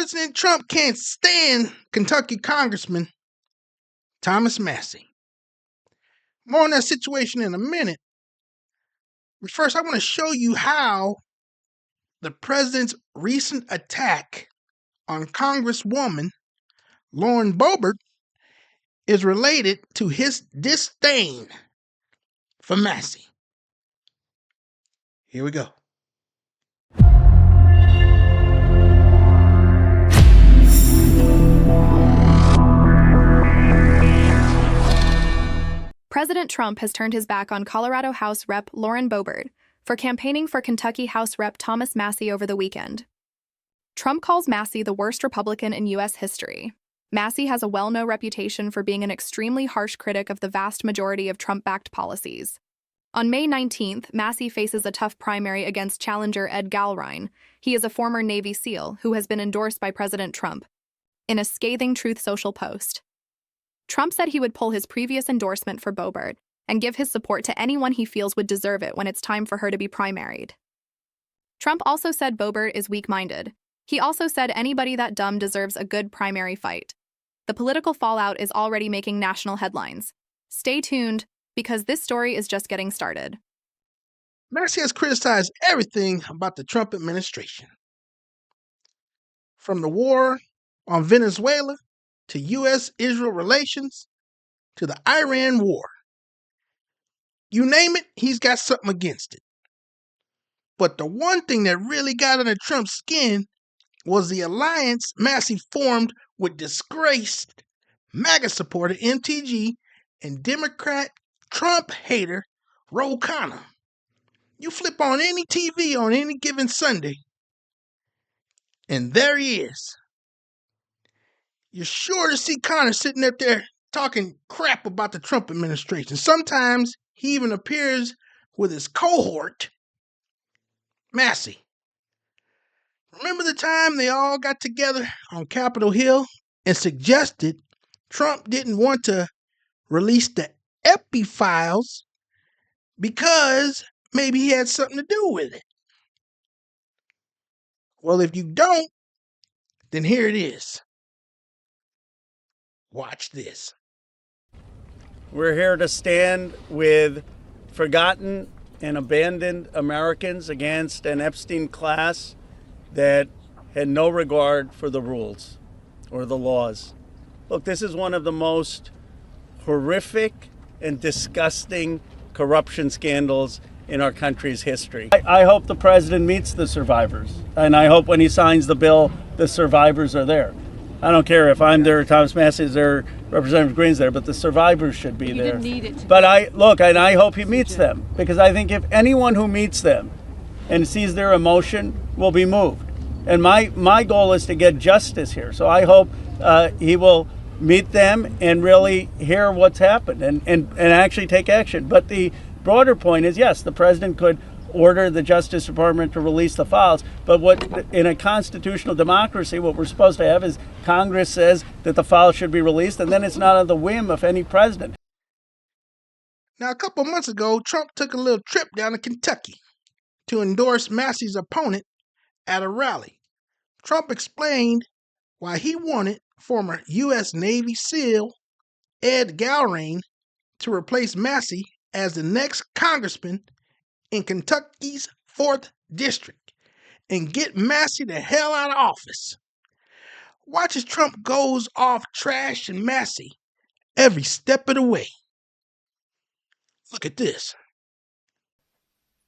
President Trump can't stand Kentucky Congressman Thomas Massie. More on that situation in a minute. But first, I want to show you how the president's recent attack on Congresswoman Lauren Boebert is related to his disdain for Massie. Here we go. President Trump has turned his back on Colorado House Rep. Lauren Boebert for campaigning for Kentucky House Rep. Thomas Massie over the weekend. Trump calls Massie the worst Republican in U.S. history. Massie has a well-known reputation for being an extremely harsh critic of the vast majority of Trump-backed policies. On May 19th, Massie faces a tough primary against challenger Ed GALLREIN. He is a former Navy SEAL who has been endorsed by President Trump. In a scathing Truth Social post, Trump said he would pull his previous endorsement for Boebert and give his support to anyone he feels would deserve it when it's time for her to be primaried. Trump also said Boebert is weak-minded. He also said anybody that dumb deserves a good primary fight. The political fallout is already making national headlines. Stay tuned, because this story is just getting started. Massie has criticized everything about the Trump administration. From the war on Venezuela to U.S.-Israel relations, to the Iran war. You name it, he's got something against it. But the one thing that really got under Trump's skin was the alliance Massie formed with disgraced MAGA supporter MTG and Democrat Trump hater Ro Khanna. You flip on any TV on any given Sunday, and there he is. You're sure to see Connor sitting up there talking crap about the Trump administration. Sometimes he even appears with his cohort, Massie. Remember the time they all got together on Capitol Hill and suggested Trump didn't want to release the Epi files because maybe he had something to do with it? Well, if you don't, then here it is. Watch this. We're here to stand with forgotten and abandoned Americans against an Epstein class that had no regard for the rules or the laws. Look, this is one of the most horrific and disgusting corruption scandals in our country's history. I hope the president meets the survivors, and I hope when he signs the bill, the survivors are there. I don't care if I'm there, Thomas Massie is there, Representative Green's there, but the survivors should be there. Didn't need it to but I hope he meets them, because I think if anyone who meets them and sees their emotion will be moved. And my goal is to get justice here. So I hope he will meet them and really hear what's happened and actually take action. But the broader point is, yes, the president could order the Justice Department to release the files, but what in a constitutional democracy, what we're supposed to have is Congress says that the files should be released, and then it's not on the whim of any president. Now, a couple months ago, Trump took a little trip down to Kentucky to endorse Massie's opponent at a rally. Trump explained why he wanted former U.S. Navy SEAL Ed GALLREIN to replace Massie as the next congressman in Kentucky's 4th District and get Massie the hell out of office. Watch as Trump goes off trashing Massie every step of the way. Look at this.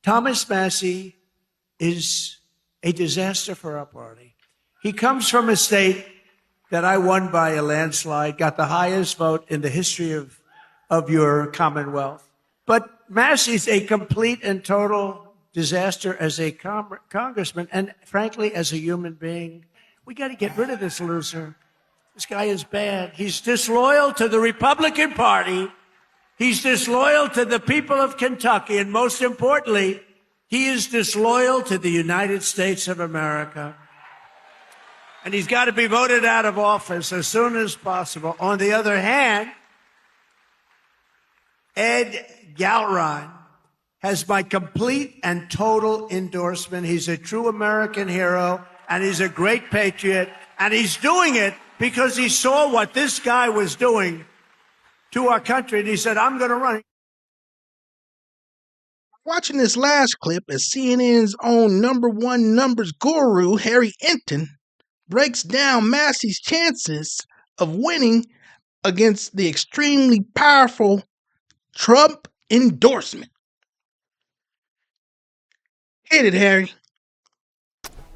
Thomas Massie is a disaster for our party. He comes from a state that I won by a landslide, got the highest vote in the history of your Commonwealth. But Massie's a complete and total disaster as a congressman and, frankly, as a human being. We got to get rid of this loser. This guy is bad. He's disloyal to the Republican Party. He's disloyal to the people of Kentucky. And most importantly, he is disloyal to the United States of America. And he's got to be voted out of office as soon as possible. On the other hand, Ed GALLREIN has my complete and total endorsement. He's a true American hero, and he's a great patriot, And he's doing it because he saw what this guy was doing to our country, and he said, I'm going to run. Watching this last clip as CNN's own #1 numbers guru, Harry Enton, breaks down Massie's chances of winning against the extremely powerful Trump endorsement. Hit it, Harry.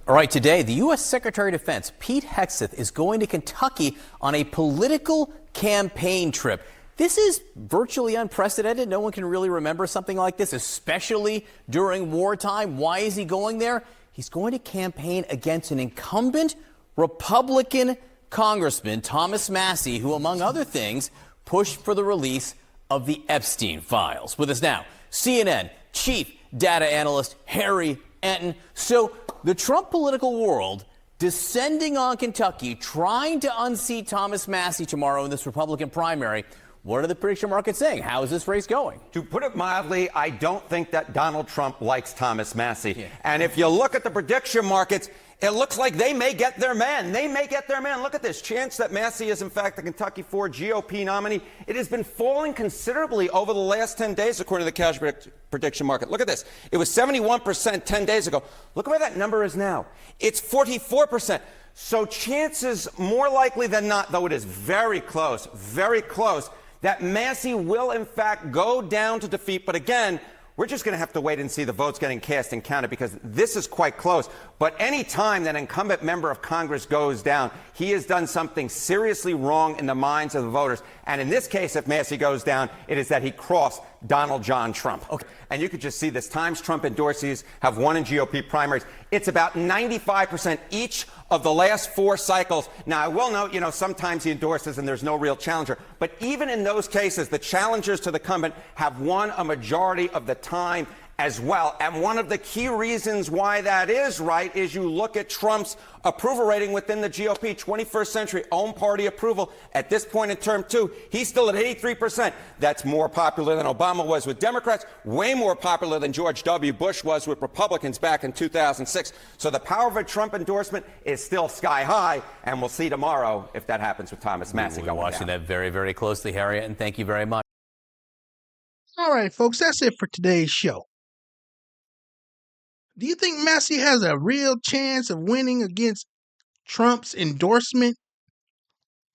All right, today, the U.S. Secretary of Defense, Pete Hegseth, is going to Kentucky on a political campaign trip. This is virtually unprecedented. No one can really remember something like this, especially during wartime. Why is he going there? He's going to campaign against an incumbent Republican Congressman, Thomas Massie, who, among other things, pushed for the release of the Epstein files. With us now, CNN chief data analyst Harry Enton. So the Trump political world descending on Kentucky, trying to unseat Thomas Massie tomorrow in this Republican primary. What are the prediction markets saying? How is this race going? To put it mildly, I don't think that Donald Trump likes Thomas Massie. Yeah. And if you look at the prediction markets, it looks like they may get their man. They may get their man. Look at this. Chance that Massie is, in fact, the Kentucky 4 GOP nominee. It has been falling considerably over the last 10 days, according to the cash prediction market. Look at this. It was 71% 10 days ago. Look at where that number is now. It's 44%. So chances, more likely than not, though it is very close, that Massie will, in fact, go down to defeat. But again, we're just going to have to wait and see the votes getting cast and counted, because this is quite close. But any time that an incumbent member of Congress goes down, he has done something seriously wrong in the minds of the voters. And in this case, if Massie goes down, it is that he crossed Donald John Trump. Okay. And you could just see this. Times Trump endorsees have won in GOP primaries. It's about 95% each of the last 4 cycles. Now, I will note, sometimes he endorses and there's no real challenger. But even in those cases, the challengers to the incumbent have won a majority of the time as well. And one of the key reasons why that is right is you look at Trump's approval rating within the GOP, 21st century own party approval. At this point in term 2, he's still at 83%. That's more popular than Obama was with Democrats, way more popular than George W. Bush was with Republicans back in 2006. So the power of a Trump endorsement is still sky high, and we'll see tomorrow if that happens with Thomas Massie going down. We're watching that very, very closely, Harry, and thank you very much. All right, folks, that's it for today's show. Do you think Massie has a real chance of winning against Trump's endorsement?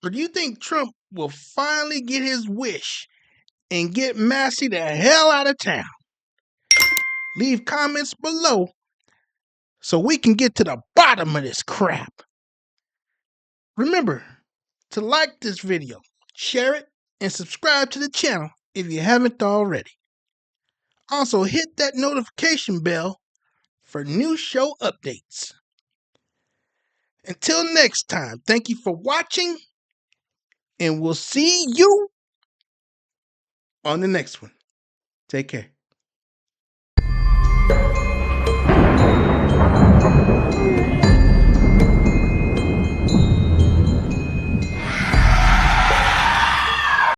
Or do you think Trump will finally get his wish and get Massie the hell out of town? Leave comments below so we can get to the bottom of this crap. Remember to like this video, share it, and subscribe to the channel if you haven't already. Also, hit that notification bell for new show updates. Until next time, thank you for watching, and we'll see you on the next one. Take care.